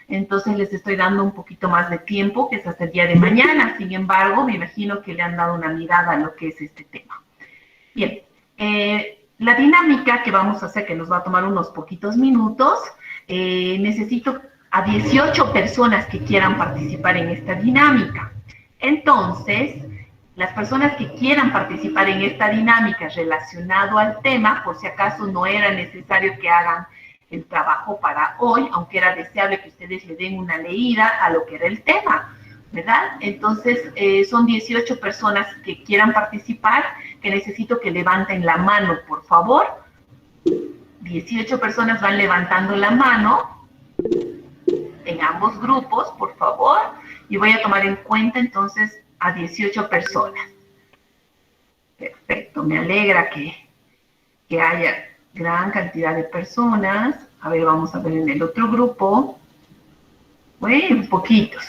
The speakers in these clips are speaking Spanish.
entonces les estoy dando un poquito más de tiempo, que es hasta el día de mañana. Sin embargo, me imagino que le han dado una mirada a lo que es este tema. Bien, la dinámica que vamos a hacer, que nos va a tomar unos poquitos minutos, necesito a 18 personas que quieran participar en esta dinámica. Entonces, las personas que quieran participar en esta dinámica relacionado al tema, por si acaso no era necesario que hagan el trabajo para hoy, aunque era deseable que ustedes le den una leída a lo que era el tema, ¿verdad? Entonces, son 18 personas que quieran participar, que necesito que levanten la mano, por favor. 18 personas van levantando la mano en ambos grupos, por favor, y voy a tomar en cuenta entonces a 18 personas. Perfecto, me alegra que haya gran cantidad de personas. A ver, vamos a ver en el otro grupo. Bueno, poquitos.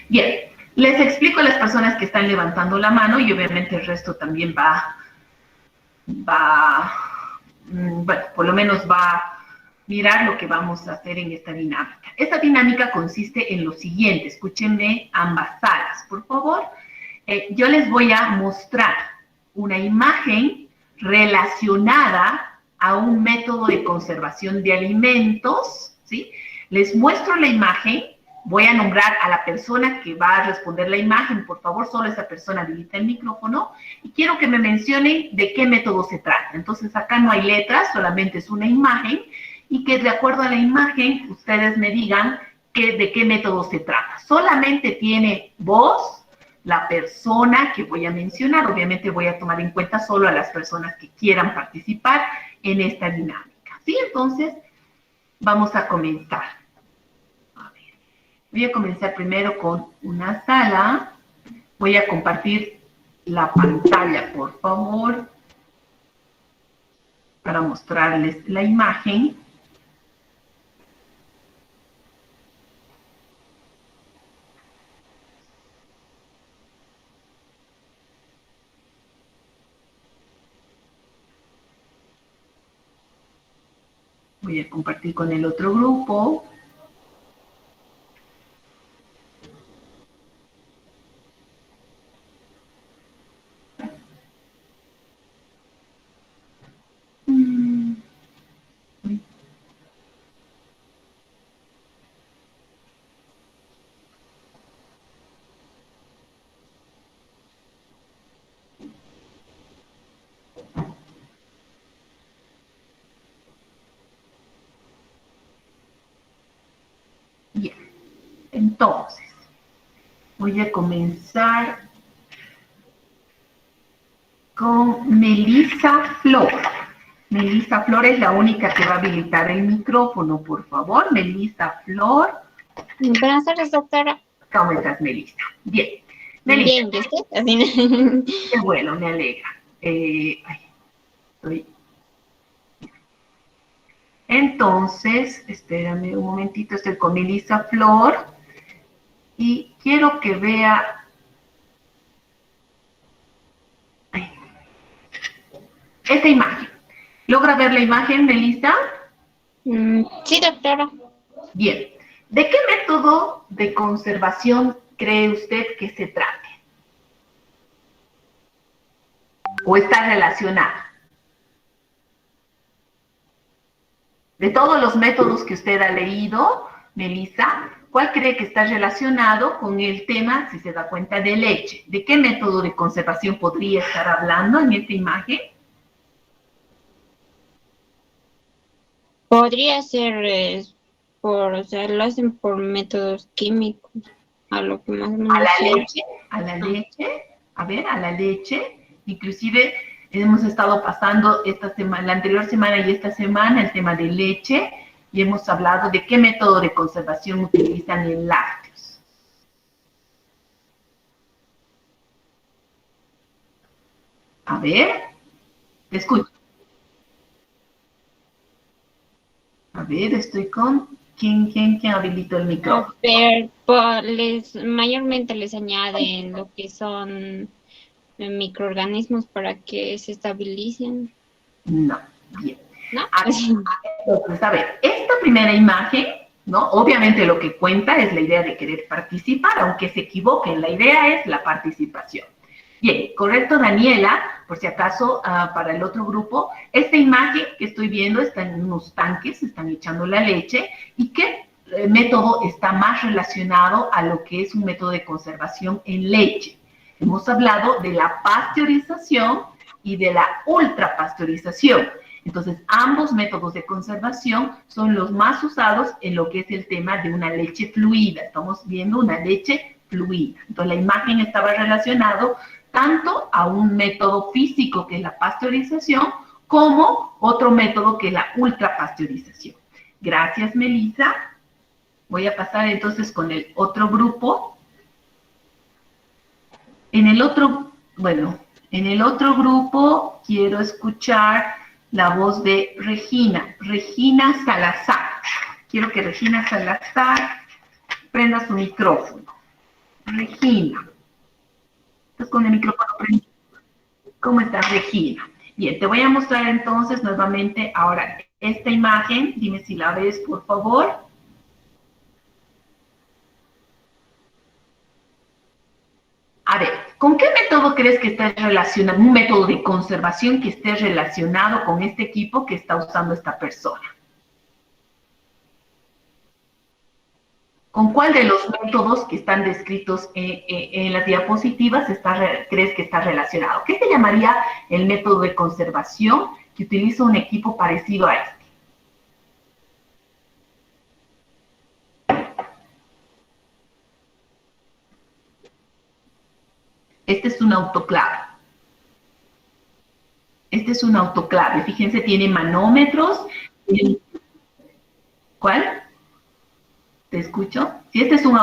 Bien, les explico a las personas que están levantando la mano y obviamente el resto también bueno, por lo menos va a mirar lo que vamos a hacer en esta dinámica. Esta dinámica consiste en lo siguiente, escúchenme ambas salas, por favor. Yo les voy a mostrar una imagen relacionada a un método de conservación de alimentos, ¿sí? Les muestro la imagen, voy a nombrar a la persona que va a responder la imagen, por favor, solo esa persona habilita el micrófono, y quiero que me mencionen de qué método se trata. Entonces, acá no hay letras, solamente es una imagen, y que de acuerdo a la imagen, ustedes me digan de qué método se trata. Solamente tiene voz la persona que voy a mencionar. Obviamente voy a tomar en cuenta solo a las personas que quieran participar en esta dinámica, ¿sí? Entonces, vamos a comenzar. A ver, voy a comenzar primero con una sala. Voy a compartir la pantalla, por favor, para mostrarles la imagen. Voy a compartir con el otro grupo. Bien, entonces, voy a comenzar con Melissa Flor. Melissa Flor es la única que va a habilitar el micrófono, por favor. Melissa Flor. Buenas tardes, doctora. ¿Cómo estás, Melissa? Bien. Melissa. Bien, ¿y usted? Qué bueno, me alegra. Entonces, espérame un momentito, estoy con Melissa Flor y quiero que vea esta imagen. ¿Logra ver la imagen, Melissa? Sí, doctora. Bien. ¿De qué método de conservación cree usted que se trate? ¿O está relacionada? De todos los métodos que usted ha leído, Melissa, ¿cuál cree que está relacionado con el tema, si se da cuenta, de leche? ¿De qué método de conservación podría estar hablando en esta imagen? Podría ser o sea, lo hacen por métodos químicos, a lo que más o menos A la sé. leche, a la leche, a ver, a la leche. Inclusive hemos estado pasando esta semana, la anterior semana y esta semana el tema de leche y hemos hablado de qué método de conservación utilizan en lácteos. A ver, te escucho. A ver, estoy con... ¿Quién habilitó el micrófono? Pero mayormente les añaden lo que son microorganismos para que se estabilicen, No, bien. ¿no? Entonces, a ver, esta primera imagen, ¿no? Obviamente lo que cuenta es la idea de querer participar, aunque se equivoquen, la idea es la participación. Bien, correcto, Daniela, por si acaso, para el otro grupo, esta imagen que estoy viendo está en unos tanques, están echando la leche, y qué método está más relacionado a lo que es un método de conservación en leche. Hemos hablado de la pasteurización y de la ultrapasteurización. Entonces, ambos métodos de conservación son los más usados en lo que es el tema de una leche fluida. Estamos viendo una leche fluida. Entonces, la imagen estaba relacionada tanto a un método físico que es la pasteurización, como otro método que es la ultrapasteurización. Gracias, Melissa. Voy a pasar entonces con el otro grupo. En el otro grupo quiero escuchar la voz de Regina, Regina Salazar. Quiero que Regina Salazar prenda su micrófono. Regina. ¿Estás con el micrófono prendido? ¿Cómo estás, Regina? Bien, te voy a mostrar entonces nuevamente ahora esta imagen. Dime si la ves, por favor. A ver, ¿con qué método crees que está relacionado? Un método de conservación que esté relacionado con este equipo que está usando esta persona. ¿Con cuál de los métodos que están descritos en las diapositivas crees que está relacionado? ¿Qué se llamaría el método de conservación que utiliza un equipo parecido a este? Este es un autoclave. Este es un autoclave. Fíjense, tiene manómetros. ¿Cuál? ¿Te escucho? Si este es un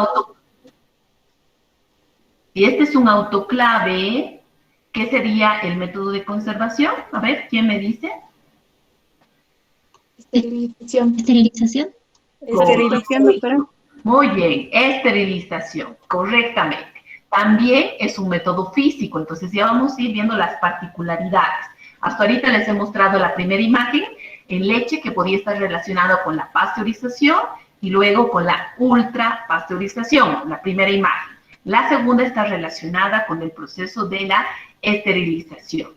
autoclave, ¿qué sería el método de conservación? A ver, ¿quién me dice? Esterilización. Esterilización. Esterilización, doctora. Muy bien, esterilización, correctamente. También es un método físico, entonces ya vamos a ir viendo las particularidades. Hasta ahorita les he mostrado la primera imagen en leche que podía estar relacionada con la pasteurización y luego con la ultrapasteurización, la primera imagen. La segunda está relacionada con el proceso de la esterilización.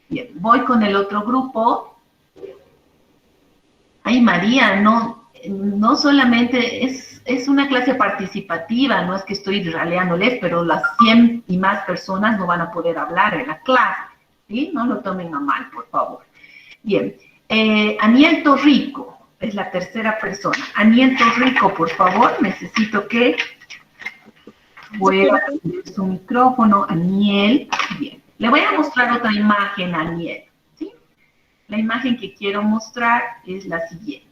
Bien, voy con el otro grupo. Ay, María, no solamente es una clase participativa, no es que estoy raleándoles, pero las 100 y más personas no van a poder hablar en la clase, ¿sí? No lo tomen a mal, por favor. Bien, Aniel Torrico es la tercera persona. Aniel Torrico, por favor, necesito que vuelva a abrir su micrófono. Aniel, bien. Le voy a mostrar otra imagen a Aniel, ¿sí? La imagen que quiero mostrar es la siguiente.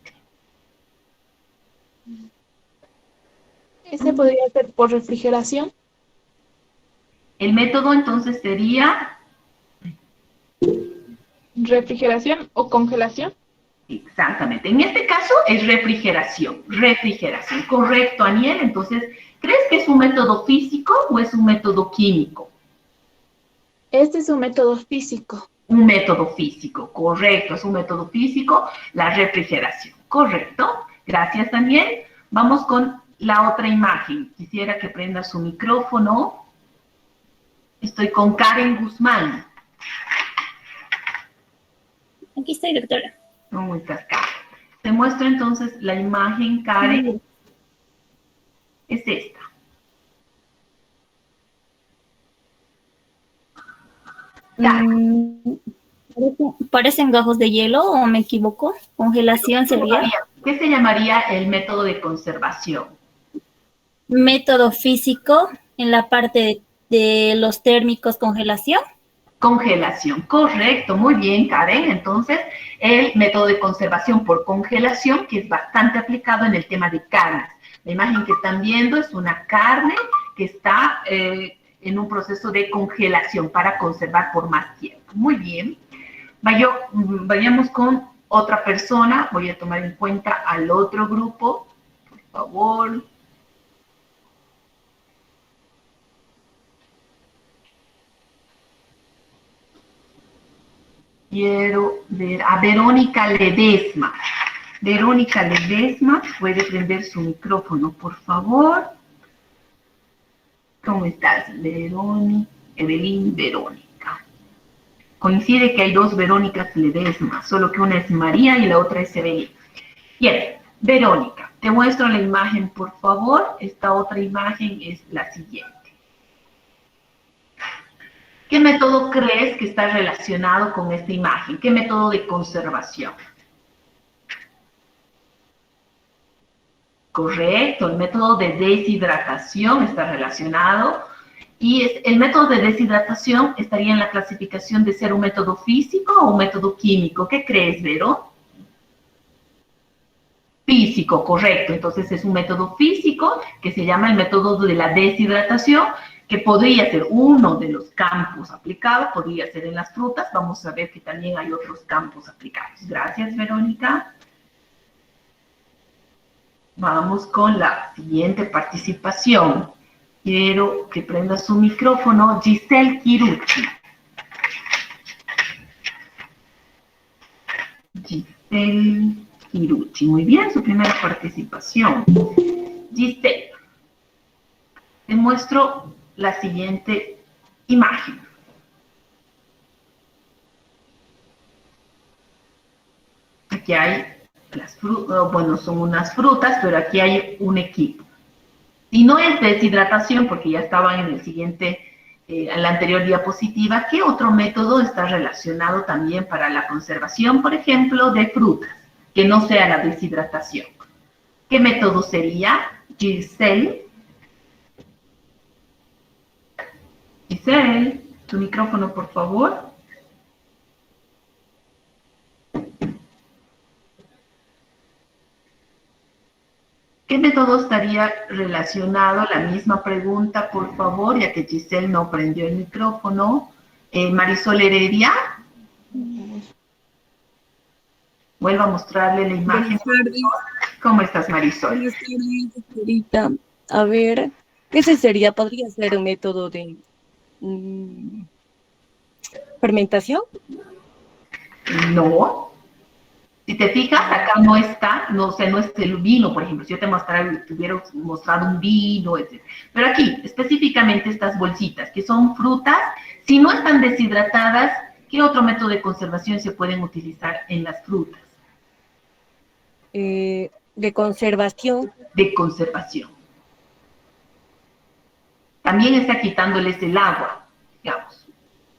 ¿Este podría ser por refrigeración? El método entonces sería... ¿Refrigeración o congelación? Exactamente. En este caso es refrigeración. Refrigeración. Correcto, Aniel. Entonces, ¿crees que es un método físico o es un método químico? Este es un método físico. Un método físico. Correcto. Es un método físico, la refrigeración. Correcto. Gracias, Daniel. Vamos con la otra imagen. Quisiera que prenda su micrófono. Estoy con Karen Guzmán. Aquí estoy, doctora. Muy cascada. Te muestro entonces la imagen, Karen. Es esta. ¿Parecen gajos de hielo o me equivoco? ¿Congelación sería? ¿Qué se llamaría el método de conservación? Método físico en la parte de los térmicos, congelación. Congelación, correcto, muy bien, Karen. Entonces, el método de conservación por congelación, que es bastante aplicado en el tema de carnes. La imagen que están viendo es una carne que está en un proceso de congelación para conservar por más tiempo. Muy bien. Vayamos con otra persona. Voy a tomar en cuenta al otro grupo, por favor. Quiero ver a Verónica Ledesma. Verónica Ledesma, puede prender su micrófono, por favor. ¿Cómo estás, Verónica? Evelyn Verónica. Coincide que hay dos Verónicas Ledesma, solo que una es María y la otra es Evelyn. Bien, Verónica, te muestro la imagen, por favor. Esta otra imagen es la siguiente. ¿Qué método crees que está relacionado con esta imagen? ¿Qué método de conservación? Correcto, el método de deshidratación está relacionado y el método de deshidratación estaría en la clasificación de ser un método físico o un método químico. ¿Qué crees, Vero? Físico, correcto. Entonces es un método físico que se llama el método de la deshidratación, que podría ser uno de los campos aplicados, podría ser en las frutas. Vamos a ver que también hay otros campos aplicados. Gracias, Verónica. Vamos con la siguiente participación. Quiero que prenda su micrófono Giselle Kiruchi. Giselle Kiruchi. Muy bien, su primera participación. Giselle, te muestro la siguiente imagen. Aquí hay las frutas, bueno, son unas frutas, pero aquí hay un equipo. Si no es deshidratación, porque ya estaba en el siguiente, en la anterior diapositiva, ¿qué otro método está relacionado también para la conservación, por ejemplo, de frutas, que no sea la deshidratación? ¿Qué método sería? Giselle. Giselle, tu micrófono, por favor. ¿Qué método estaría relacionado? La misma pregunta, por favor, ya que Giselle no prendió el micrófono. Marisol Heredia. Vuelvo a mostrarle la imagen. Buenas tardes. ¿Cómo estás, Marisol? Buenas tardes, señorita. A ver, ¿ese sería, podría ser un método de fermentación? No. Si te fijas, acá no está, no, o sea, no es el vino, por ejemplo, si yo te hubiera mostrado un vino, etc. Pero aquí, específicamente estas bolsitas, que son frutas, si no están deshidratadas, ¿qué otro método de conservación se pueden utilizar en las frutas? De conservación. De conservación. También está quitándoles el agua, digamos.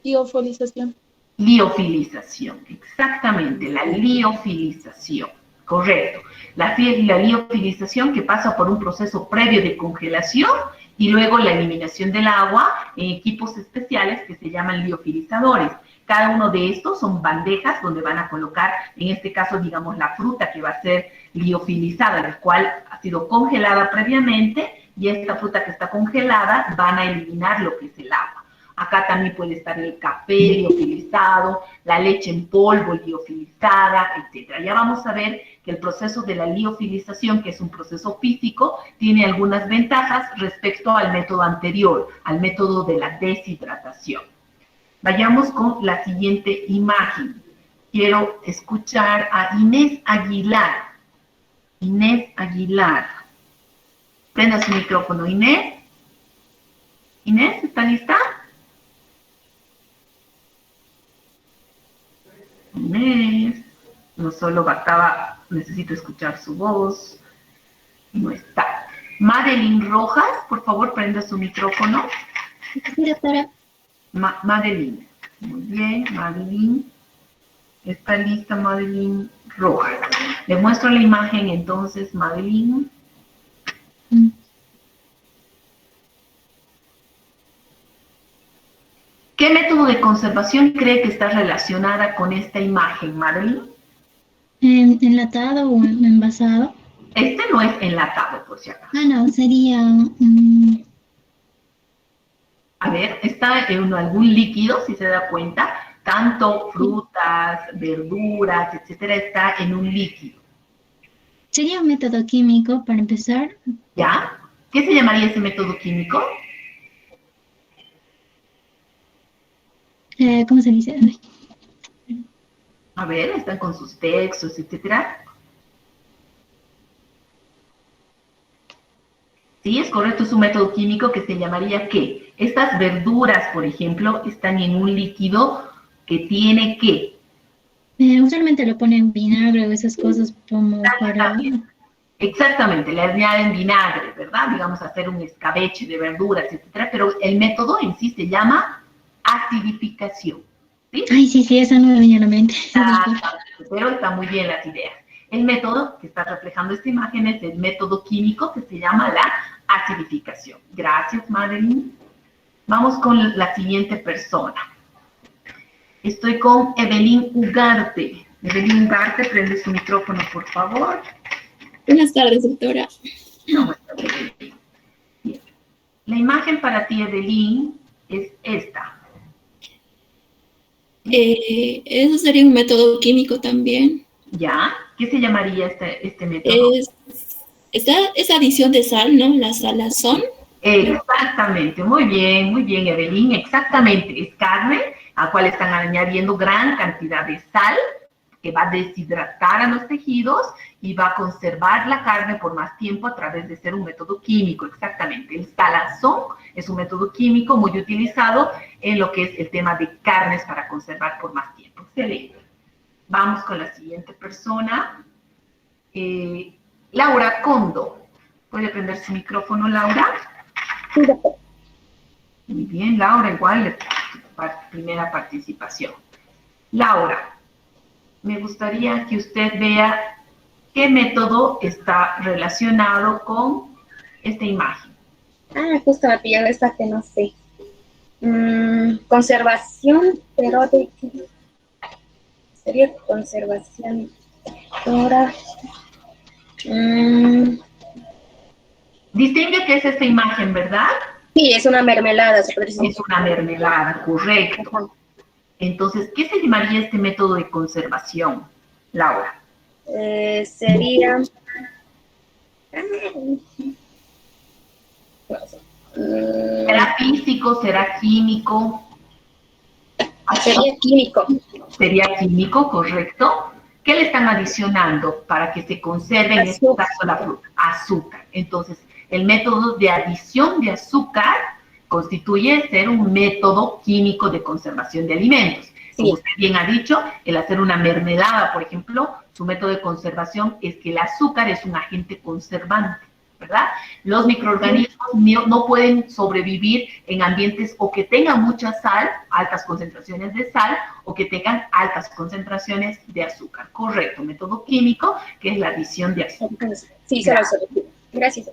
Liofilización. Liofilización, exactamente, la liofilización, correcto. La liofilización que pasa por un proceso previo de congelación y luego la eliminación del agua en equipos especiales que se llaman liofilizadores. Cada uno de estos son bandejas donde van a colocar, en este caso, digamos, la fruta que va a ser liofilizada, la cual ha sido congelada previamente, y esta fruta que está congelada van a eliminar lo que es el agua. Acá también puede estar el café liofilizado, la leche en polvo liofilizada, etc. Ya vamos a ver que el proceso de la liofilización, que es un proceso físico, tiene algunas ventajas respecto al método anterior, al método de la deshidratación. Vayamos con la siguiente imagen. Quiero escuchar a Inés Aguilar. Inés Aguilar. Prenda su micrófono, Inés. Inés, ¿está lista? Inés, no solo bastaba, necesito escuchar su voz, no está. Madeline Rojas, por favor, prenda su micrófono. Sí, doctora. Madeline, muy bien, Madeline, está lista Madeline Rojas. Le muestro la imagen entonces, Madeline. ¿Qué método de conservación cree que está relacionada con esta imagen, Madeline? ¿Enlatado o envasado? Este no es enlatado, por si acaso. Ah, no, sería... A ver, está en algún líquido, si se da cuenta, tanto frutas, verduras, etcétera, está en un líquido. sería un método químico para empezar. ¿Ya? ¿Qué se llamaría ese método químico? ¿Cómo se dice? A ver, están con sus textos, etcétera. Sí, es correcto, es un método químico que se llamaría ¿qué? Estas verduras, por ejemplo, están en un líquido que tiene ¿qué? Usualmente le ponen vinagre o esas cosas como para... Exactamente, le añaden vinagre, ¿verdad? Digamos, hacer un escabeche de verduras, etcétera, pero el método en sí se llama acidificación, ¿sí? Ay, sí, sí, esa no me venía a la mente. Pero está muy bien las ideas. El método que está reflejando esta imagen es el método químico que se llama la acidificación. Gracias, Madeline. Vamos con la siguiente persona. Estoy con Evelyn Ugarte. Evelyn Ugarte, prende su micrófono, por favor. Buenas tardes, doctora. No, está bien. Bien. La imagen para ti, Evelyn, es esta. Eso sería un método químico también. ¿Ya? ¿Qué se llamaría este método? Es adición de sal, ¿no? La salazón. Exactamente, muy bien, Evelyn, exactamente. Es carne a cual están añadiendo gran cantidad de sal que va a deshidratar a los tejidos y va a conservar la carne por más tiempo a través de ser un método químico, exactamente. El salazón es un método químico muy utilizado en lo que es el tema de carnes para conservar por más tiempo. Excelente. Vamos con la siguiente persona. Laura Condo. ¿Puede prender su micrófono, Laura? Muy bien, Laura, igual, primera participación. Laura, me gustaría que usted vea qué método está relacionado con esta imagen. Justo me pilló esta que no sé. Conservación, pero de... Sería conservación. Ahora... Distingue que es esta imagen, ¿verdad? Sí, es una mermelada. Se podría decir. Es una mermelada, correcto. Ajá. Entonces, ¿qué se llamaría este método de conservación, Laura? Sería... ¿Será físico? ¿Será químico? Sería químico. Sería químico, correcto. ¿Qué le están adicionando para que se conserve en este caso la fruta? Azúcar. Entonces, el método de adición de azúcar constituye ser un método químico de conservación de alimentos. Sí. Como usted bien ha dicho, el hacer una mermelada, por ejemplo, su método de conservación es que el azúcar es un agente conservante, ¿verdad? Los microorganismos no pueden sobrevivir en ambientes o que tengan mucha sal, altas concentraciones de sal, o que tengan altas concentraciones de azúcar. Correcto, método químico, que es la adición de azúcar. Sí, se lo soluciono. Gracias.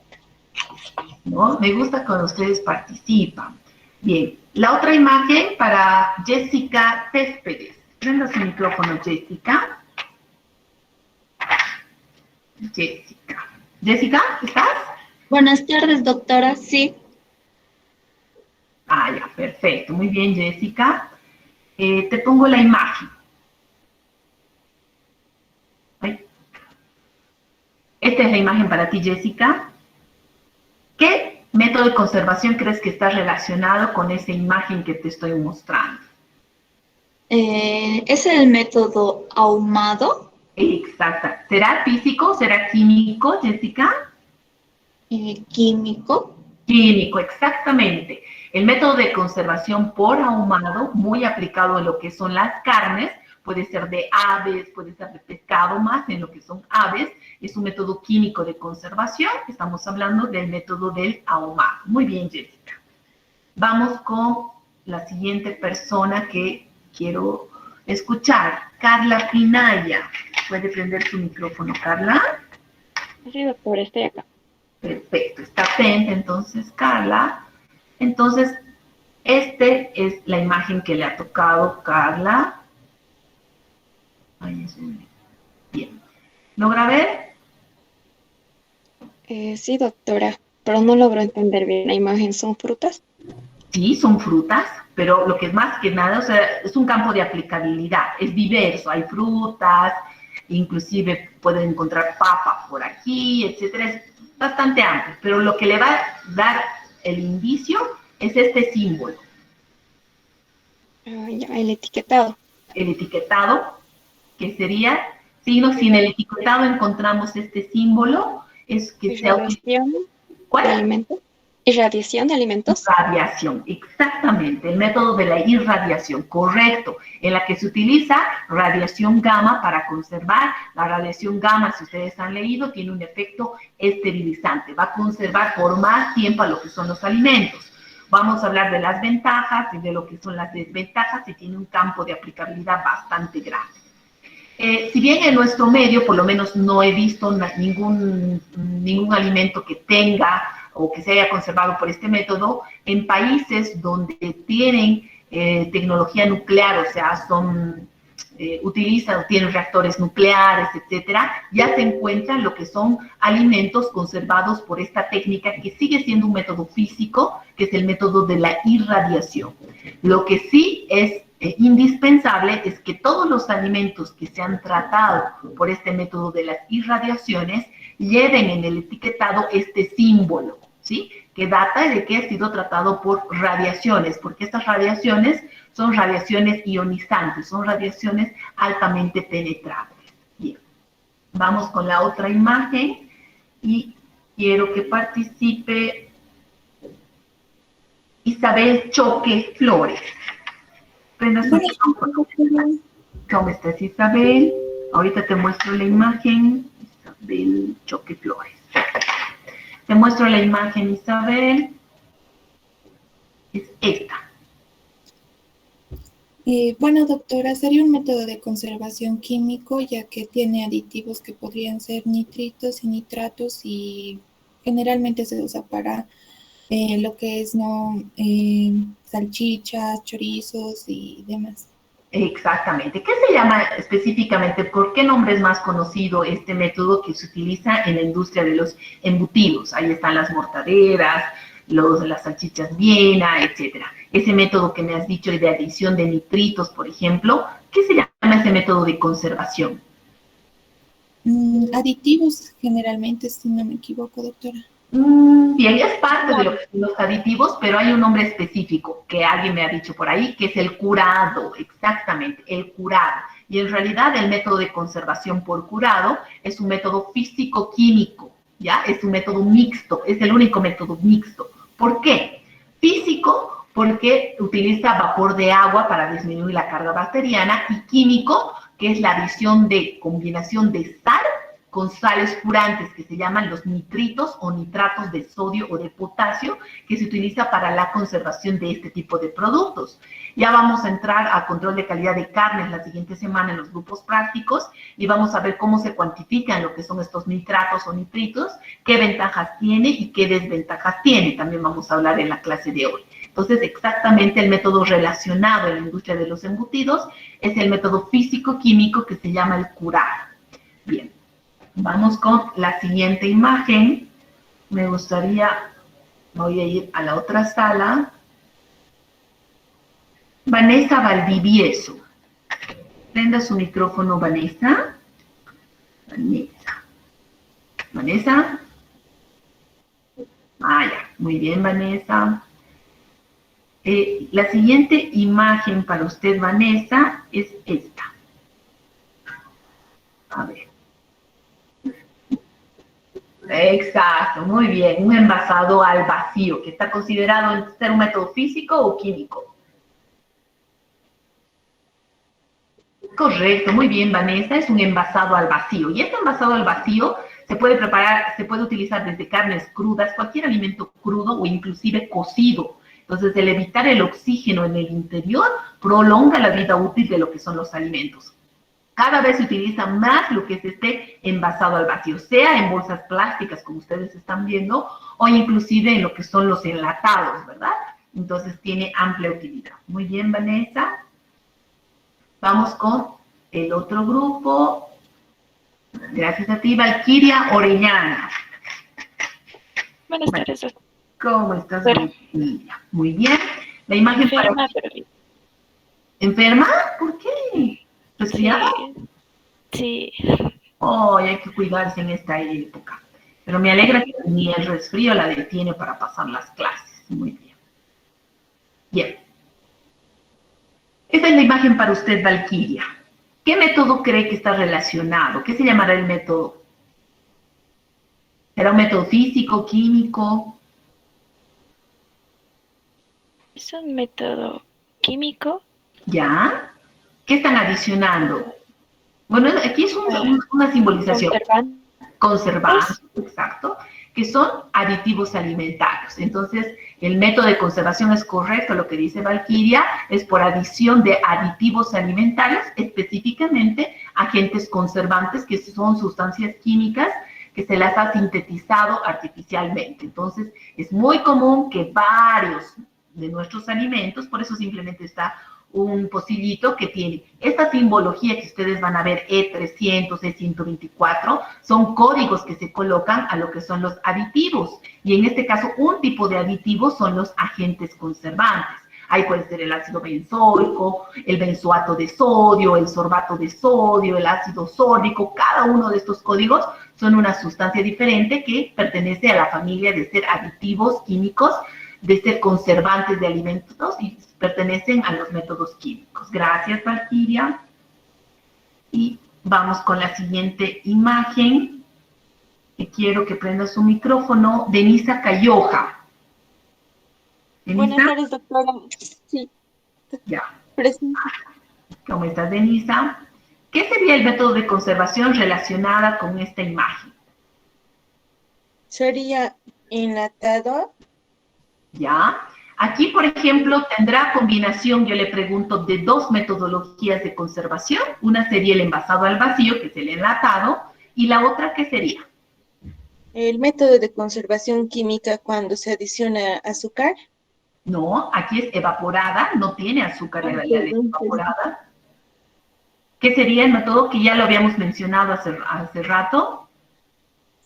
¿No? Me gusta cuando ustedes participan. Bien, la otra imagen para Jessica Céspedes. Prenda su micrófono, Jessica. Jessica, ¿estás? Buenas tardes, doctora. Sí. Ah, ya, perfecto. Muy bien, Jessica. Te pongo la imagen. Ay. Esta es la imagen para ti, Jessica. ¿Qué método de conservación crees que está relacionado con esa imagen que te estoy mostrando? ¿Es el método ahumado? Exacto. ¿Será físico? ¿Será químico, Jessica? Químico. Químico, exactamente. El método de conservación por ahumado, muy aplicado en lo que son las carnes, puede ser de aves, puede ser de pescado, más en lo que son aves, es un método químico de conservación. Estamos hablando del método del ahumado. Muy bien, Jessica. Vamos con la siguiente persona que quiero escuchar, Carla Pinaya. ¿Puede prender su micrófono, Carla? Sí, doctor, estoy acá. Perfecto, está atenta entonces, Carla. Entonces, esta es la imagen que le ha tocado Carla. Ahí es bien. ¿Logra ver? Sí, doctora, pero no logro entender bien la imagen. ¿Son frutas? Sí, son frutas, pero lo que es más que nada, o sea, es un campo de aplicabilidad, es diverso, hay frutas, inclusive pueden encontrar papa por aquí, etcétera, es bastante amplio, pero lo que le va a dar el indicio es este símbolo. Ya, el etiquetado. El etiquetado, que sería signo, sin el etiquetado encontramos este símbolo, es que se ha utilizado. ¿Cuál? Alimentos. Irradiación de alimentos. Radiación, exactamente, el método de la irradiación, correcto, en la que se utiliza radiación gamma para conservar. La radiación gamma, si ustedes han leído, tiene un efecto esterilizante, va a conservar por más tiempo a lo que son los alimentos. Vamos a hablar de las ventajas y de lo que son las desventajas y tiene un campo de aplicabilidad bastante grande. Si bien en nuestro medio, por lo menos no he visto ningún alimento que tenga o que se haya conservado por este método, en países donde tienen tecnología nuclear, o sea, utilizan o tienen reactores nucleares, etcétera, ya se encuentran lo que son alimentos conservados por esta técnica que sigue siendo un método físico, que es el método de la irradiación. Lo que sí es indispensable es que todos los alimentos que se han tratado por este método de las irradiaciones lleven en el etiquetado este símbolo, ¿sí? Que data de que ha sido tratado por radiaciones, porque estas radiaciones son radiaciones ionizantes, son radiaciones altamente penetrables. Bien, vamos con la otra imagen y quiero que participe Isabel Choque Flores. Prenda su micrófono. ¿Cómo estás, Isabel? Ahorita te muestro la imagen. Isabel Choque Flores. Te muestro la imagen, Isabel. Es esta. Bueno, doctora, sería un método de conservación químico, ya que tiene aditivos que podrían ser nitritos y nitratos y generalmente se usa para lo que es salchichas, chorizos y demás. Exactamente. ¿Qué se llama específicamente? ¿Por qué nombre es más conocido este método que se utiliza en la industria de los embutidos? Ahí están las mortaderas, las salchichas Viena, etcétera. Ese método que me has dicho de adición de nitritos, por ejemplo, ¿qué se llama ese método de conservación? Aditivos, generalmente, si no me equivoco, doctora. Bien, es parte de lo que son los aditivos, pero hay un nombre específico que alguien me ha dicho por ahí, que es el curado, exactamente, el curado. Y en realidad el método de conservación por curado es un método físico-químico, ¿ya? Es un método mixto, es el único método mixto. ¿Por qué? Físico, porque utiliza vapor de agua para disminuir la carga bacteriana, y químico, que es la adición de combinación de sal con sales curantes, que se llaman los nitritos o nitratos de sodio o de potasio, que se utiliza para la conservación de este tipo de productos. Ya vamos a entrar a control de calidad de carnes la siguiente semana en los grupos prácticos y vamos a ver cómo se cuantifican lo que son estos nitratos o nitritos, qué ventajas tiene y qué desventajas tiene. También vamos a hablar en la clase de hoy. Entonces, exactamente el método relacionado en la industria de los embutidos es el método físico-químico que se llama el curado. Bien. Vamos con la siguiente imagen. Voy a ir a la otra sala. Vanessa Valdivieso. Prenda su micrófono, Vanessa. Vanessa. Ya. Muy bien, Vanessa. La siguiente imagen para usted, Vanessa, es esta. A ver. Exacto, muy bien. Un envasado al vacío, que está considerado ser un método físico o químico. Correcto, muy bien, Vanessa. Es un envasado al vacío. Y este envasado al vacío se puede preparar, se puede utilizar desde carnes crudas, cualquier alimento crudo o inclusive cocido. Entonces, el evitar el oxígeno en el interior prolonga la vida útil de lo que son los alimentos. Cada vez se utiliza más lo que es este envasado al vacío, sea en bolsas plásticas, como ustedes están viendo, o inclusive en lo que son los enlatados, ¿verdad? Entonces, tiene amplia utilidad. Muy bien, Vanessa. Vamos con el otro grupo. Gracias a ti, Valquiria Orellana. Buenas tardes. ¿Cómo estás, Valquiria? Muy bien. La imagen Enferma, para... ¿Enferma? ¿Por qué? ¿Resfriada? Sí. Hay que cuidarse en esta época. Pero me alegra que ni el resfrío la detiene para pasar las clases. Muy bien. Bien. Esta es la imagen para usted, Valquiria. ¿Qué método cree que está relacionado? ¿Qué se llamará el método? ¿Será un método físico, químico? Es un método químico. ¿Ya? ¿Qué están adicionando? Bueno, aquí es una simbolización. Conservante, exacto, que son aditivos alimentarios. Entonces, el método de conservación es correcto, lo que dice Valquiria, es por adición de aditivos alimentarios, específicamente agentes conservantes, que son sustancias químicas que se las ha sintetizado artificialmente. Entonces, es muy común que varios de nuestros alimentos, por eso simplemente está un pocillito que tiene esta simbología que ustedes van a ver, E300, E124, son códigos que se colocan a lo que son los aditivos. Y en este caso, un tipo de aditivos son los agentes conservantes. Ahí puede ser el ácido benzoico, el benzoato de sodio, el sorbato de sodio, el ácido sórdico. Cada uno de estos códigos son una sustancia diferente que pertenece a la familia de ser aditivos químicos, de ser conservantes de alimentos y pertenecen a los métodos químicos. Gracias, Valquiria. Y vamos con la siguiente imagen, que quiero que prenda su micrófono. Denisa Cayoja. ¿Denisa? Buenas tardes, doctora. Sí. Ya. Presente. ¿Cómo estás, Denisa? ¿Qué sería el método de conservación relacionada con esta imagen? Sería enlatado. ¿Ya? Aquí, por ejemplo, tendrá combinación, yo le pregunto, de dos metodologías de conservación. Una sería el envasado al vacío, que es el enlatado, y la otra, ¿qué sería? El método de conservación química cuando se adiciona azúcar. No, aquí es evaporada, no tiene azúcar la evaporada. ¿Qué sería el método que ya lo habíamos mencionado hace rato?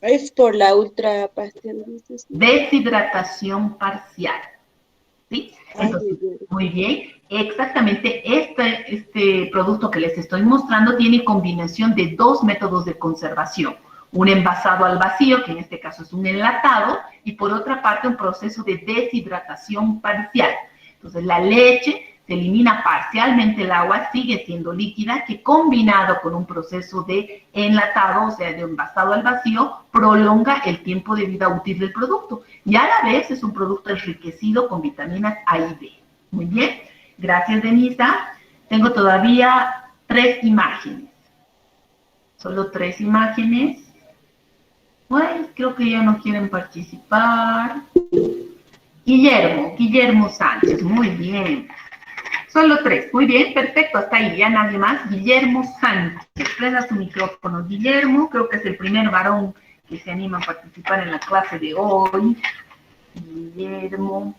Es por la ultrapasteurización. Deshidratación parcial. ¿Sí? Entonces, muy bien. Exactamente este producto que les estoy mostrando tiene combinación de dos métodos de conservación. Un envasado al vacío, que en este caso es un enlatado, y por otra parte un proceso de deshidratación parcial. Entonces, la leche se elimina parcialmente el agua, sigue siendo líquida, que combinado con un proceso de enlatado, o sea, de envasado al vacío, prolonga el tiempo de vida útil del producto. Y a la vez es un producto enriquecido con vitaminas A y B. Muy bien, gracias, Denisa. Tengo todavía 3 imágenes. Solo 3 imágenes. Pues creo que ya no quieren participar. Guillermo Sánchez, muy bien. Solo 3, muy bien, perfecto, hasta ahí, ya nadie más. Guillermo Sánchez, prenda su micrófono. Guillermo, creo que es el primer varón que se anima a participar en la clase de hoy. Guillermo.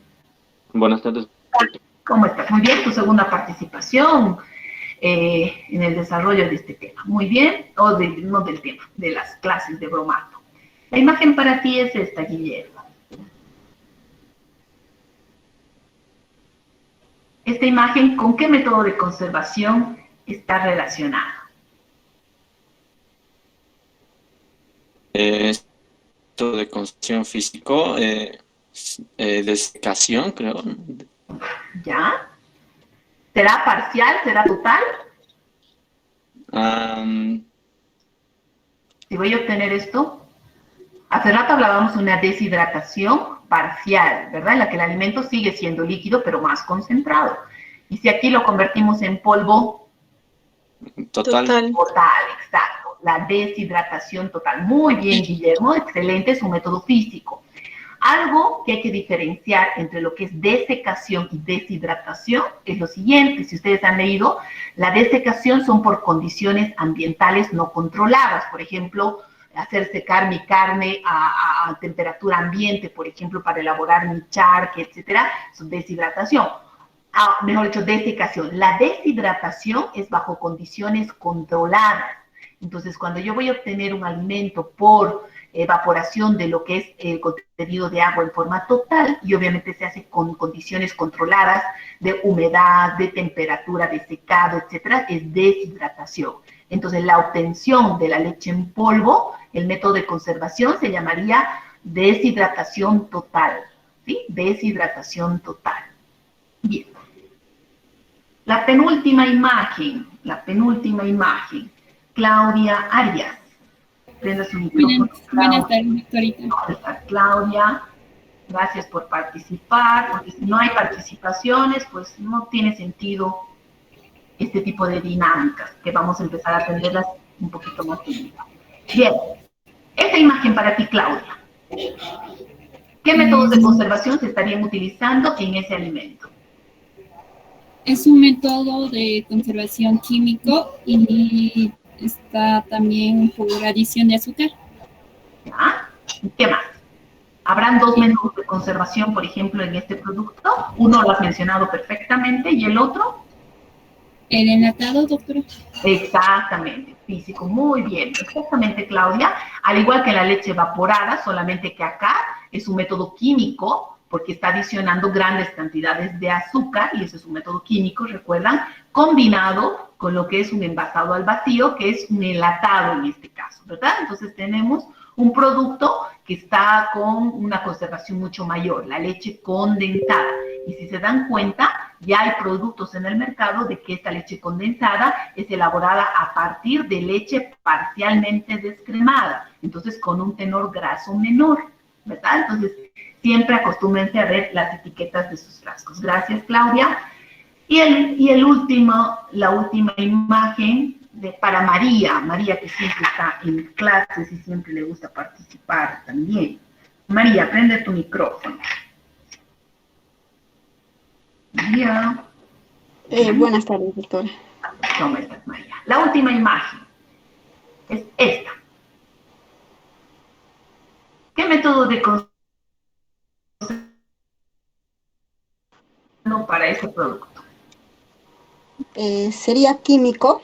Buenas tardes. ¿Cómo estás? Muy bien, tu segunda participación en el desarrollo de este tema. Muy bien, no del tema, de las clases de bromato. La imagen para ti es esta, Guillermo. Esta imagen, ¿con qué método de conservación está relacionada? Método de conservación físico, desecación, creo. ¿Ya? ¿Será parcial? ¿Será total? Si voy a obtener esto, hace rato hablábamos de una deshidratación parcial, ¿verdad? En la que el alimento sigue siendo líquido, pero más concentrado. Y si aquí lo convertimos en polvo... Total, exacto. La deshidratación total. Muy bien, Guillermo, excelente, es un método físico. Algo que hay que diferenciar entre lo que es desecación y deshidratación es lo siguiente. Si ustedes han leído, la desecación son por condiciones ambientales no controladas. Por ejemplo, hacer secar mi carne a temperatura ambiente, por ejemplo, para elaborar mi charque, etcétera, es deshidratación. Mejor dicho, desecación. La deshidratación es bajo condiciones controladas. Entonces, cuando yo voy a obtener un alimento por evaporación de lo que es el contenido de agua en forma total, y obviamente se hace con condiciones controladas de humedad, de temperatura, de secado, etcétera, es deshidratación. Entonces, la obtención de la leche en polvo, el método de conservación se llamaría deshidratación total, ¿sí? Deshidratación total. Bien. La penúltima imagen, Claudia Arias. Prenda su micrófono. Buenas tardes, doctorita. Está Claudia. Gracias por participar, porque si no hay participaciones, pues no tiene sentido este tipo de dinámicas, que vamos a empezar a atenderlas un poquito más seguido. Bien, esta imagen para ti, Claudia. ¿Qué métodos de conservación se estarían utilizando en ese alimento? Es un método de conservación químico y está también por adición de azúcar. ¿Ya? ¿Qué más? Habrán dos métodos de conservación, por ejemplo, en este producto. Uno lo has mencionado perfectamente y el otro. ¿El enlatado, doctora? Exactamente, físico, muy bien, exactamente, Claudia. Al igual que la leche evaporada, solamente que acá es un método químico, porque está adicionando grandes cantidades de azúcar, y ese es un método químico, recuerdan, combinado con lo que es un envasado al vacío, que es un enlatado en este caso, ¿verdad? Entonces tenemos un producto que está con una conservación mucho mayor, la leche condensada. Y si se dan cuenta, ya hay productos en el mercado de que esta leche condensada es elaborada a partir de leche parcialmente descremada, entonces con un tenor graso menor, ¿verdad? Entonces, siempre acostúmbrense a ver las etiquetas de sus frascos. Gracias, Claudia. Y la última imagen para María, que siempre está en clases y siempre le gusta participar también. María, prende tu micrófono. María. Buenas tardes, doctora. ¿Cómo estás, María? La última imagen es esta. ¿Qué método de conservación para este producto? Sería químico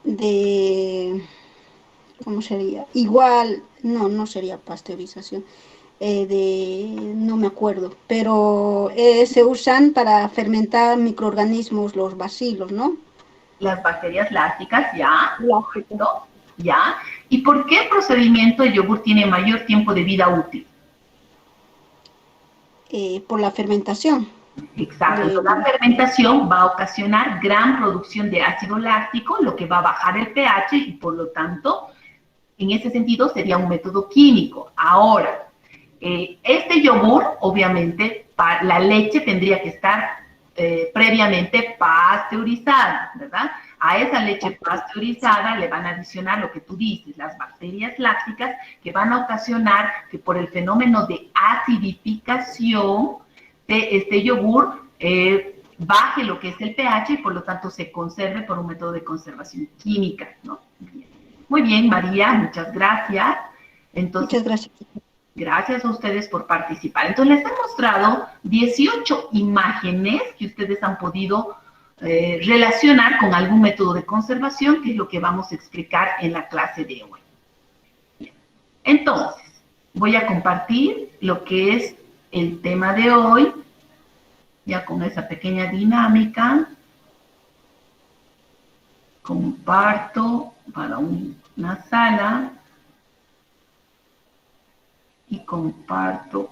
de... ¿Cómo sería? Igual, no sería pasteurización. No me acuerdo, pero se usan para fermentar microorganismos, los bacilos, ¿no? Las bacterias lácticas, ya. Lácticas. Ya. ¿Y por qué procedimiento el yogur tiene mayor tiempo de vida útil? Por la fermentación. Exacto. La fermentación va a ocasionar gran producción de ácido láctico, lo que va a bajar el pH y por lo tanto, en ese sentido, sería un método químico. Ahora, este yogur, obviamente, la leche tendría que estar previamente pasteurizada, ¿verdad? A esa leche pasteurizada le van a adicionar lo que tú dices, las bacterias lácticas, que van a ocasionar que por el fenómeno de acidificación de este yogur baje lo que es el pH y por lo tanto se conserve por un método de conservación química, ¿no? Muy bien, María, muchas gracias. Entonces, muchas gracias. Gracias a ustedes por participar. Entonces, les he mostrado 18 imágenes que ustedes han podido relacionar con algún método de conservación, que es lo que vamos a explicar en la clase de hoy. Bien. Entonces, voy a compartir lo que es el tema de hoy, ya con esa pequeña dinámica. Comparto para una sala. Y comparto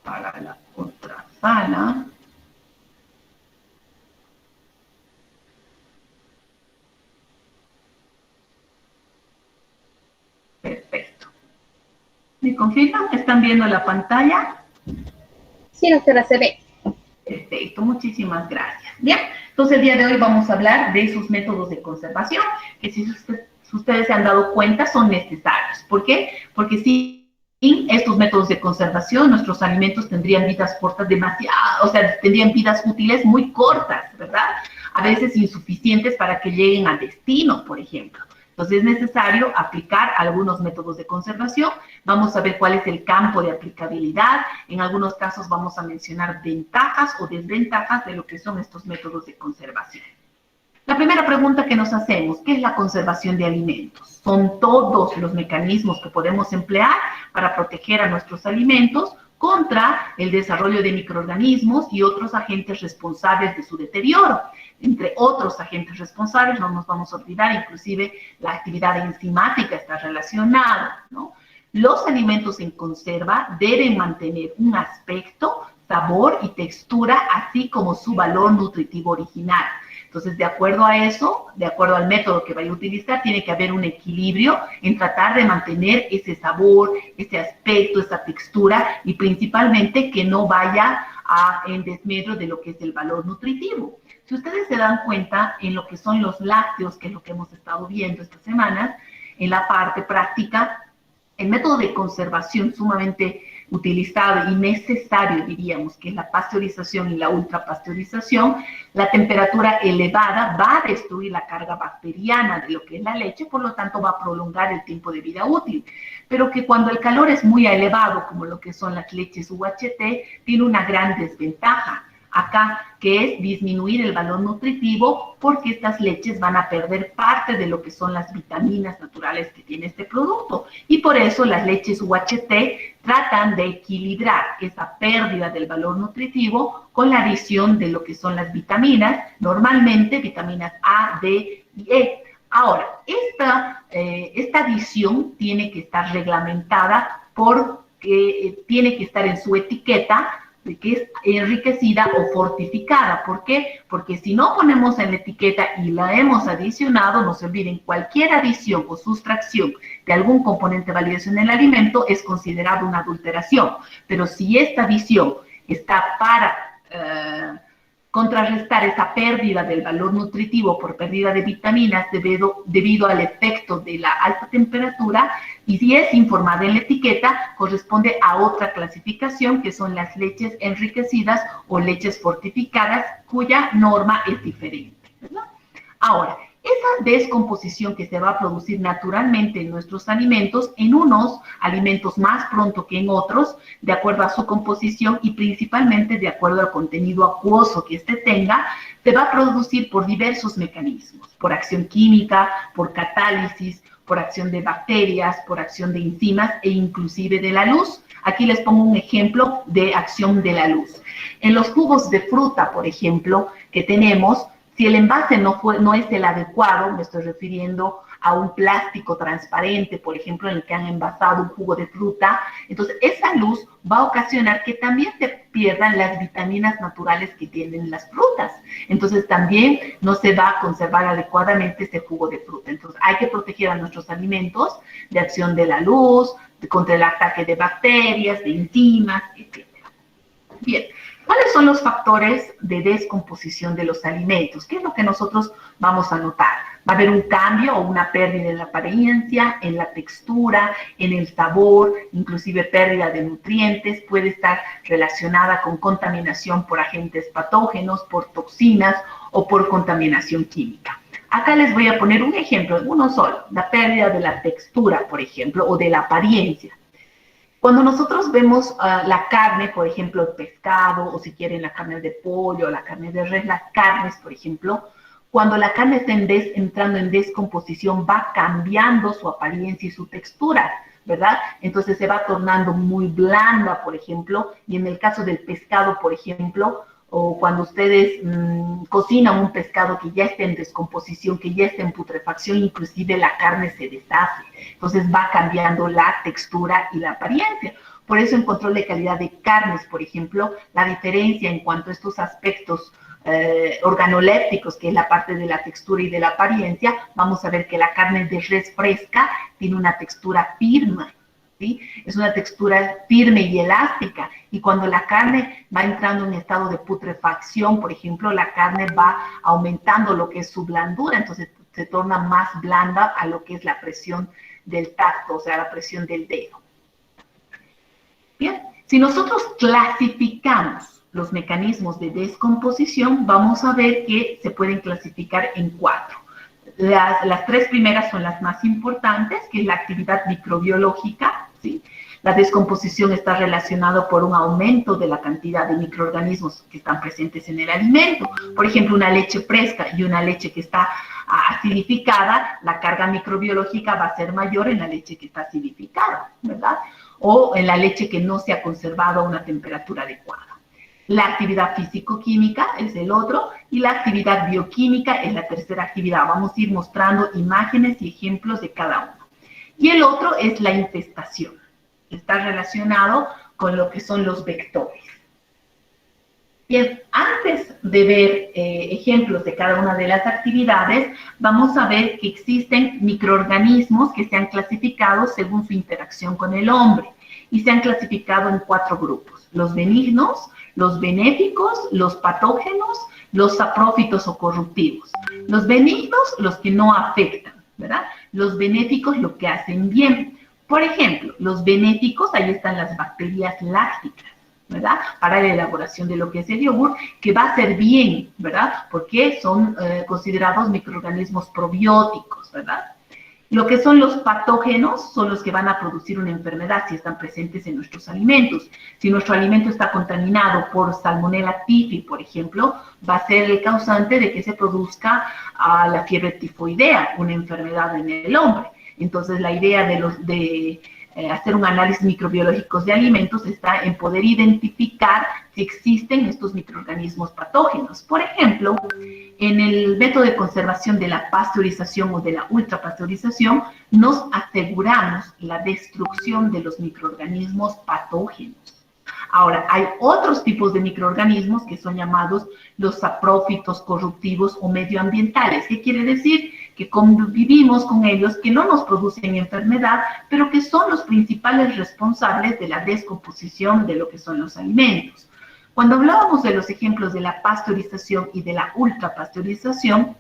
para la otra sala. Perfecto. ¿Me confirman? ¿Están viendo la pantalla? Sí, doctora, se ve. Perfecto, muchísimas gracias. Bien, entonces el día de hoy vamos a hablar de sus métodos de conservación, que si ustedes se han dado cuenta son necesarios. ¿Por qué? Porque si sin estos métodos de conservación, nuestros alimentos tendrían vidas cortas tendrían vidas útiles muy cortas, ¿verdad? A veces insuficientes para que lleguen al destino, por ejemplo. Entonces es necesario aplicar algunos métodos de conservación. Vamos a ver cuál es el campo de aplicabilidad. En algunos casos vamos a mencionar ventajas o desventajas de lo que son estos métodos de conservación. La primera pregunta que nos hacemos, ¿qué es la conservación de alimentos? Son todos los mecanismos que podemos emplear para proteger a nuestros alimentos contra el desarrollo de microorganismos y otros agentes responsables de su deterioro. Entre otros agentes responsables, no nos vamos a olvidar, inclusive la actividad enzimática está relacionada, ¿no? Los alimentos en conserva deben mantener un aspecto, sabor y textura, así como su valor nutritivo original. Entonces, de acuerdo a eso, de acuerdo al método que vaya a utilizar, tiene que haber un equilibrio en tratar de mantener ese sabor, ese aspecto, esa textura y principalmente que no vaya en desmedro de lo que es el valor nutritivo. Si ustedes se dan cuenta en lo que son los lácteos, que es lo que hemos estado viendo estas semanas, en la parte práctica, el método de conservación sumamente utilizado y necesario, diríamos, que es la pasteurización y la ultrapasteurización, la temperatura elevada va a destruir la carga bacteriana de lo que es la leche, por lo tanto va a prolongar el tiempo de vida útil. Pero que cuando el calor es muy elevado, como lo que son las leches UHT, tiene una gran desventaja acá, que es disminuir el valor nutritivo, porque estas leches van a perder parte de lo que son las vitaminas naturales que tiene este producto. Y por eso las leches UHT tratan de equilibrar esa pérdida del valor nutritivo con la adición de lo que son las vitaminas, normalmente vitaminas A, D y E. Ahora, esta adición tiene que estar reglamentada porque tiene que estar en su etiqueta de que es enriquecida o fortificada. ¿Por qué? Porque si no ponemos en la etiqueta y la hemos adicionado, no se olviden, cualquier adición o sustracción de algún componente valioso en el alimento es considerado una adulteración. Pero si esta adición está para contrarrestar esa pérdida del valor nutritivo por pérdida de vitaminas debido al efecto de la alta temperatura, y si es informada en la etiqueta, corresponde a otra clasificación, que son las leches enriquecidas o leches fortificadas, cuya norma es diferente, ¿verdad? Ahora, esa descomposición que se va a producir naturalmente en nuestros alimentos, en unos alimentos más pronto que en otros, de acuerdo a su composición y principalmente de acuerdo al contenido acuoso que éste tenga, se va a producir por diversos mecanismos, por acción química, por catálisis, por acción de bacterias, por acción de enzimas e inclusive de la luz. Aquí les pongo un ejemplo de acción de la luz. En los jugos de fruta, por ejemplo, que tenemos, si el envase no es el adecuado, me estoy refiriendo a un plástico transparente, por ejemplo, en el que han envasado un jugo de fruta, entonces esa luz va a ocasionar que también se pierdan las vitaminas naturales que tienen las frutas. Entonces también no se va a conservar adecuadamente este jugo de fruta. Entonces hay que proteger a nuestros alimentos de acción de la luz, contra el ataque de bacterias, de enzimas, etc. Bien. ¿Cuáles son los factores de descomposición de los alimentos? ¿Qué es lo que nosotros vamos a notar? Va a haber un cambio o una pérdida en la apariencia, en la textura, en el sabor, inclusive pérdida de nutrientes, puede estar relacionada con contaminación por agentes patógenos, por toxinas o por contaminación química. Acá les voy a poner un ejemplo, uno solo, la pérdida de la textura, por ejemplo, o de la apariencia. Cuando nosotros vemos la carne, por ejemplo, el pescado, o si quieren la carne de pollo, la carne de res, las carnes, por ejemplo, cuando la carne está entrando en descomposición, va cambiando su apariencia y su textura, ¿verdad? Entonces se va tornando muy blanda, por ejemplo, y en el caso del pescado, por ejemplo, o cuando ustedes cocinan un pescado que ya está en descomposición, que ya está en putrefacción, inclusive la carne se deshace. Entonces va cambiando la textura y la apariencia. Por eso en control de calidad de carnes, por ejemplo, la diferencia en cuanto a estos aspectos organolépticos, que es la parte de la textura y de la apariencia, vamos a ver que la carne de res fresca tiene una textura firme, ¿sí? Es una textura firme y elástica, y cuando la carne va entrando en estado de putrefacción, por ejemplo, la carne va aumentando lo que es su blandura, entonces se torna más blanda a lo que es la presión del tacto, o sea, la presión del dedo. Bien, si nosotros clasificamos los mecanismos de descomposición, vamos a ver que se pueden clasificar en 4. Las 3 primeras son las más importantes, que es la actividad microbiológica, ¿sí? La descomposición está relacionada por un aumento de la cantidad de microorganismos que están presentes en el alimento. Por ejemplo, una leche fresca y una leche que está acidificada, la carga microbiológica va a ser mayor en la leche que está acidificada, ¿verdad? O en la leche que no se ha conservado a una temperatura adecuada. La actividad físico-química es el otro, y la actividad bioquímica es la tercera actividad. Vamos a ir mostrando imágenes y ejemplos de cada uno. Y el otro es la infestación. Está relacionado con lo que son los vectores. Bien, antes de ver ejemplos de cada una de las actividades, vamos a ver que existen microorganismos que se han clasificado según su interacción con el hombre y se han clasificado en 4 grupos: los benignos, los benéficos, los patógenos, los saprófitos o corruptivos. Los benignos, los que no afectan, ¿verdad? Los benéficos, lo que hacen bien. Por ejemplo, los benéficos, ahí están las bacterias lácticas, ¿verdad? Para la elaboración de lo que es el yogur, que va a ser bien, ¿verdad? Porque son considerados microorganismos probióticos, ¿verdad? Lo que son los patógenos son los que van a producir una enfermedad si están presentes en nuestros alimentos. Si nuestro alimento está contaminado por Salmonella typhi, por ejemplo, va a ser el causante de que se produzca la fiebre tifoidea, una enfermedad en el hombre. Entonces, la idea de hacer un análisis microbiológico de alimentos está en poder identificar si existen estos microorganismos patógenos. Por ejemplo, en el método de conservación de la pasteurización o de la ultrapasteurización, nos aseguramos la destrucción de los microorganismos patógenos. Ahora, hay otros tipos de microorganismos que son llamados los saprófitos corruptivos o medioambientales. ¿Qué quiere decir? Que convivimos con ellos, que no nos producen enfermedad, pero que son los principales responsables de la descomposición de lo que son los alimentos. Cuando hablábamos de los ejemplos de la pasteurización y de la ultrapasteurización,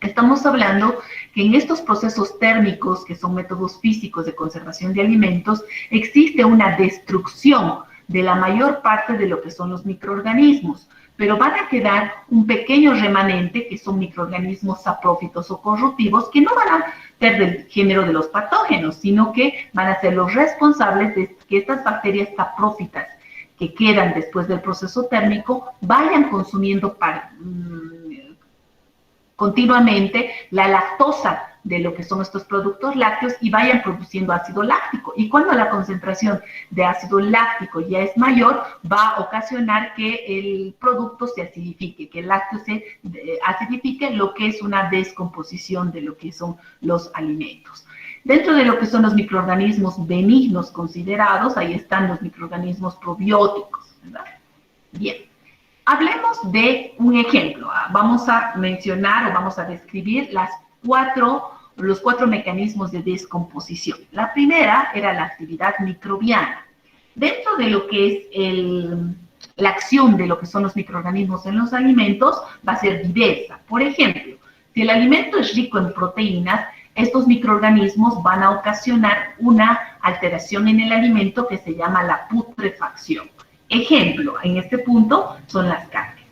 estamos hablando que en estos procesos térmicos, que son métodos físicos de conservación de alimentos, existe una destrucción de la mayor parte de lo que son los microorganismos, pero van a quedar un pequeño remanente que son microorganismos saprófitos o corruptivos que no van a ser del género de los patógenos, sino que van a ser los responsables de que estas bacterias saprófitas que quedan después del proceso térmico vayan consumiendo continuamente la lactosa de lo que son estos productos lácteos y vayan produciendo ácido láctico. Y cuando la concentración de ácido láctico ya es mayor, va a ocasionar que el producto se acidifique, que el lácteo se acidifique, lo que es una descomposición de lo que son los alimentos. Dentro de lo que son los microorganismos benignos considerados, ahí están los microorganismos probióticos, ¿verdad? Bien. Hablemos de un ejemplo. Vamos a mencionar o vamos a describir los 4 mecanismos de descomposición. La primera era la actividad microbiana. Dentro de lo que es la acción de lo que son los microorganismos en los alimentos, va a ser diversa. Por ejemplo, si el alimento es rico en proteínas, estos microorganismos van a ocasionar una alteración en el alimento que se llama la putrefacción. Ejemplo, en este punto son las carnes.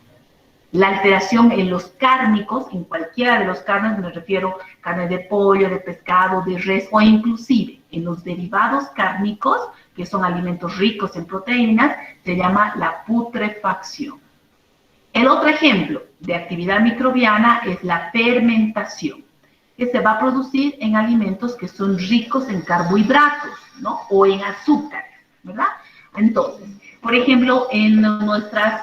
La alteración en los cárnicos, en cualquiera de los carnes, me refiero a carne de pollo, de pescado, de res, o inclusive en los derivados cárnicos, que son alimentos ricos en proteínas, se llama la putrefacción. El otro ejemplo de actividad microbiana es la fermentación, que se va a producir en alimentos que son ricos en carbohidratos, ¿no? O en azúcares, ¿verdad? Entonces, por ejemplo, en nuestras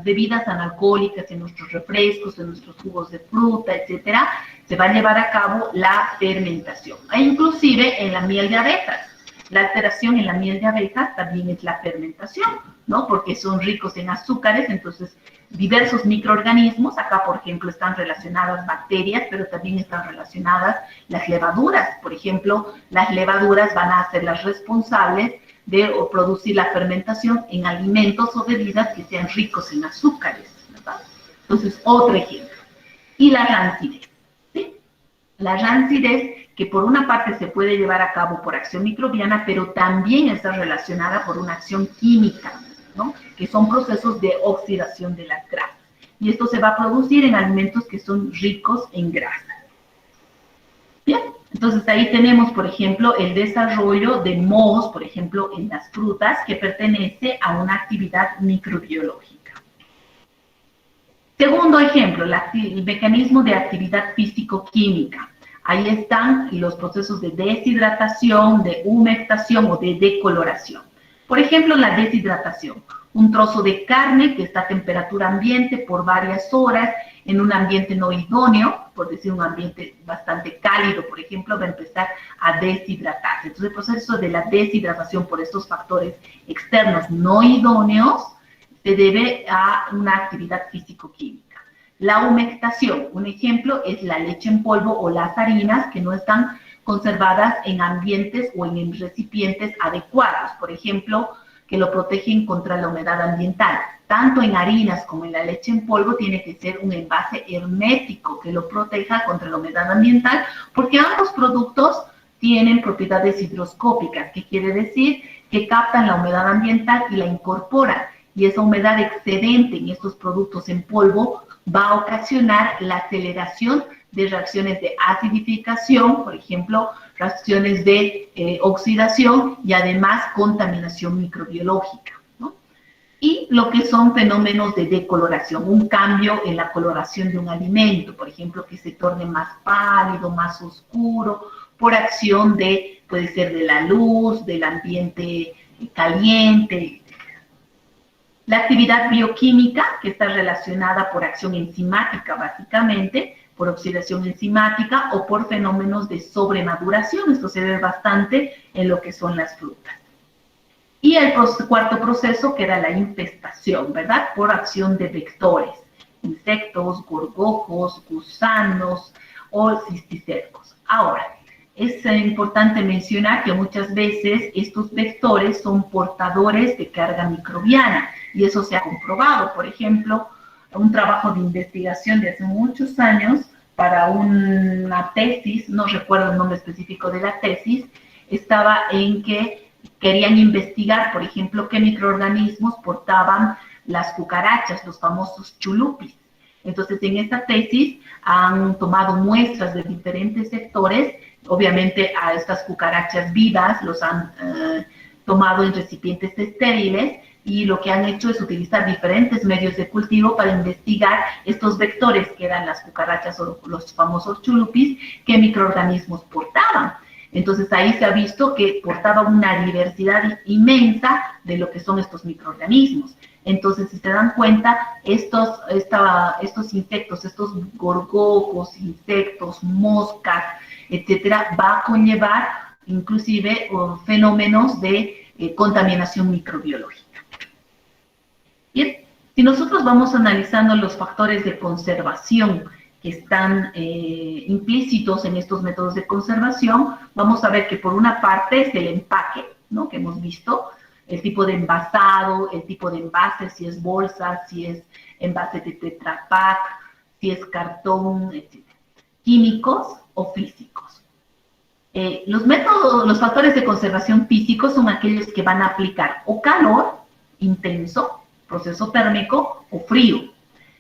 bebidas analcohólicas, en nuestros refrescos, en nuestros jugos de fruta, etcétera, se va a llevar a cabo la fermentación. E inclusive en la miel de abejas. La alteración en la miel de abejas también es la fermentación, ¿no? Porque son ricos en azúcares, entonces diversos microorganismos, acá por ejemplo están relacionadas bacterias, pero también están relacionadas las levaduras. Por ejemplo, las levaduras van a ser las responsables de producir la fermentación en alimentos o bebidas que sean ricos en azúcares, ¿verdad? Entonces, otro ejemplo. Y la rancidez, ¿sí? La rancidez, que por una parte se puede llevar a cabo por acción microbiana, pero también está relacionada por una acción química, ¿no? Que son procesos de oxidación de las grasas. Y esto se va a producir en alimentos que son ricos en grasa. Bien. Entonces ahí tenemos, por ejemplo, el desarrollo de mohos, por ejemplo, en las frutas, que pertenece a una actividad microbiológica. Segundo ejemplo, el mecanismo de actividad físico-química. Ahí están los procesos de deshidratación, de humectación o de decoloración. Por ejemplo, la deshidratación. Un trozo de carne que está a temperatura ambiente por varias horas en un ambiente no idóneo, por decir un ambiente bastante cálido, por ejemplo, va a empezar a deshidratarse. Entonces, el proceso de la deshidratación por estos factores externos no idóneos se debe a una actividad físico-química. La humectación, un ejemplo, es la leche en polvo o las harinas que no están conservadas en ambientes o en recipientes adecuados, por ejemplo, que lo protegen contra la humedad ambiental. Tanto en harinas como en la leche en polvo tiene que ser un envase hermético que lo proteja contra la humedad ambiental, porque ambos productos tienen propiedades higroscópicas, que quiere decir que captan la humedad ambiental y la incorporan, y esa humedad excedente en estos productos en polvo va a ocasionar la aceleración de reacciones de acidificación, por ejemplo, reacciones de oxidación y además contaminación microbiológica, ¿no? Y lo que son fenómenos de decoloración, un cambio en la coloración de un alimento, por ejemplo, que se torne más pálido, más oscuro, por acción de, puede ser de la luz, del ambiente caliente. La actividad bioquímica, que está relacionada por acción enzimática básicamente, por oxidación enzimática o por fenómenos de sobremaduración. Esto se ve bastante en lo que son las frutas. Y el cuarto proceso, que era la infestación, ¿verdad? Por acción de vectores, insectos, gorgojos, gusanos o cisticercos. Ahora, es importante mencionar que muchas veces estos vectores son portadores de carga microbiana y eso se ha comprobado. Por ejemplo, un trabajo de investigación de hace muchos años para una tesis, no recuerdo el nombre específico de la tesis, estaba en que querían investigar, por ejemplo, qué microorganismos portaban las cucarachas, los famosos chulupis. Entonces, en esta tesis han tomado muestras de diferentes sectores, obviamente a estas cucarachas vivas los han tomado en recipientes estériles, y lo que han hecho es utilizar diferentes medios de cultivo para investigar estos vectores que eran las cucarachas o los famosos chulupis, qué microorganismos portaban. Entonces ahí se ha visto que portaba una diversidad inmensa de lo que son estos microorganismos. Entonces, si se dan cuenta, estos insectos, estos gorgojos, insectos, moscas, etcétera, va a conllevar inclusive fenómenos de contaminación microbiológica. Bien, si nosotros vamos analizando los factores de conservación que están implícitos en estos métodos de conservación, vamos a ver que por una parte es el empaque, ¿no?, que hemos visto, el tipo de envasado, el tipo de envase, si es bolsa, si es envase de Tetra Pak, si es cartón, etc. Químicos o físicos. Los factores de conservación físicos son aquellos que van a aplicar o calor intenso, proceso térmico, o frío.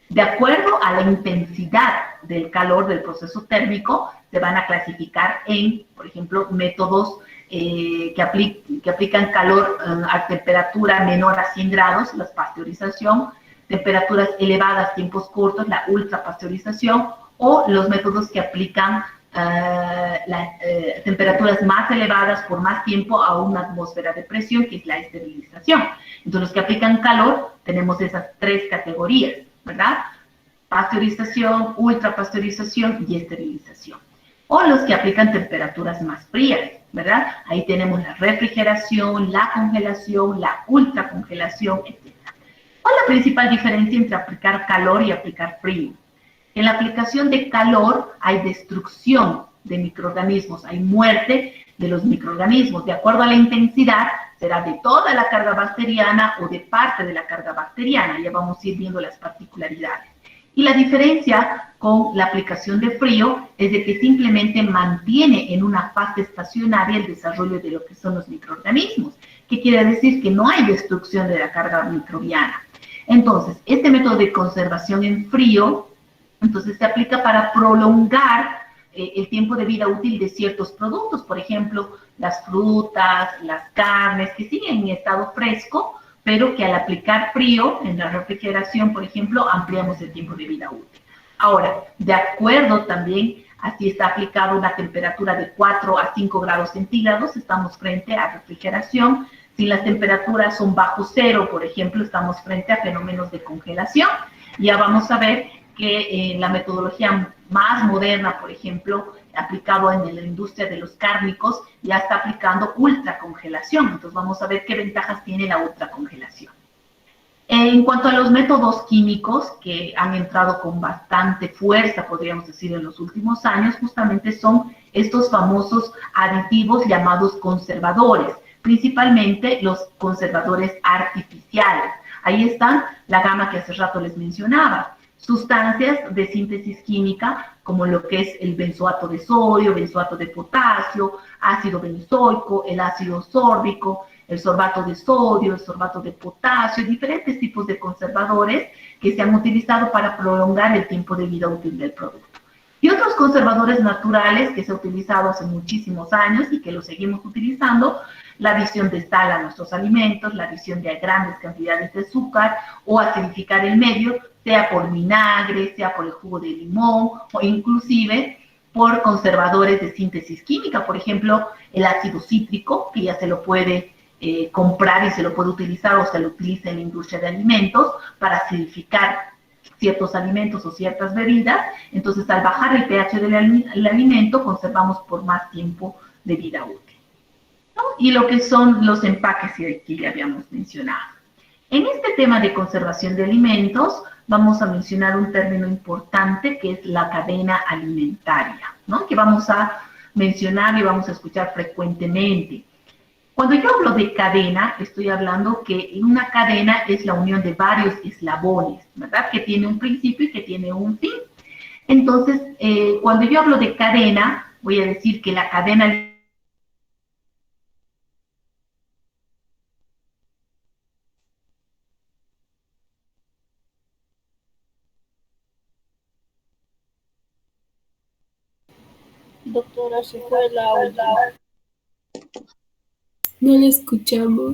De acuerdo a la intensidad del calor del proceso térmico, se van a clasificar en, por ejemplo, métodos que aplican calor a temperatura menor a 100 grados, la pasteurización, temperaturas elevadas, tiempos cortos, la ultrapasteurización, o los métodos que aplican temperaturas más elevadas por más tiempo a una atmósfera de presión, que es la esterilización. Entonces, los que aplican calor, tenemos esas tres categorías, ¿verdad? Pasteurización, ultrapasteurización y esterilización. O los que aplican temperaturas más frías, ¿verdad? Ahí tenemos la refrigeración, la congelación, la ultracongelación, etc. ¿Cuál es la principal diferencia entre aplicar calor y aplicar frío? En la aplicación de calor hay destrucción de microorganismos, hay muerte de los microorganismos. De acuerdo a la intensidad, será de toda la carga bacteriana o de parte de la carga bacteriana. Ya vamos a ir viendo las particularidades. Y la diferencia con la aplicación de frío es de que simplemente mantiene en una fase estacionaria el desarrollo de lo que son los microorganismos, que quiere decir que no hay destrucción de la carga microbiana. Entonces, este método de conservación en frío, entonces se aplica para prolongar el tiempo de vida útil de ciertos productos, por ejemplo, las frutas, las carnes, que siguen en estado fresco, pero que al aplicar frío en la refrigeración, por ejemplo, ampliamos el tiempo de vida útil. Ahora, de acuerdo también, así está aplicado una temperatura de 4 a 5 grados centígrados, estamos frente a refrigeración. Si las temperaturas son bajo cero, por ejemplo, estamos frente a fenómenos de congelación. Ya vamos a ver que la metodología más moderna, por ejemplo, aplicado en la industria de los cárnicos, ya está aplicando ultracongelación. Entonces vamos a ver qué ventajas tiene la ultracongelación. En cuanto a los métodos químicos que han entrado con bastante fuerza, podríamos decir, en los últimos años, justamente son estos famosos aditivos llamados conservadores, principalmente los conservadores artificiales. Ahí están la gama que hace rato les mencionaba. Sustancias de síntesis química como lo que es el benzoato de sodio, benzoato de potasio, ácido benzoico, el ácido sórbico, el sorbato de sodio, el sorbato de potasio, diferentes tipos de conservadores que se han utilizado para prolongar el tiempo de vida útil del producto. Y otros conservadores naturales que se han utilizado hace muchísimos años y que los seguimos utilizando, la adición de sal a nuestros alimentos, la adición de grandes cantidades de azúcar o acidificar el medio, sea por vinagre, sea por el jugo de limón o inclusive por conservadores de síntesis química, por ejemplo, el ácido cítrico, que ya se lo puede comprar y se lo puede utilizar o se lo utiliza en la industria de alimentos para acidificar ciertos alimentos o ciertas bebidas. Entonces, al bajar el pH del alimento, conservamos por más tiempo de vida útil, ¿no? Y lo que son los empaques que ya habíamos mencionado. En este tema de conservación de alimentos, vamos a mencionar un término importante que es la cadena alimentaria, ¿no? Que vamos a mencionar y vamos a escuchar frecuentemente. Cuando yo hablo de cadena, estoy hablando que una cadena es la unión de varios eslabones, ¿verdad? Que tiene un principio y que tiene un fin. Entonces, cuando yo hablo de cadena, voy a decir que la cadena... Doctora, se fue el audio. No la escuchamos.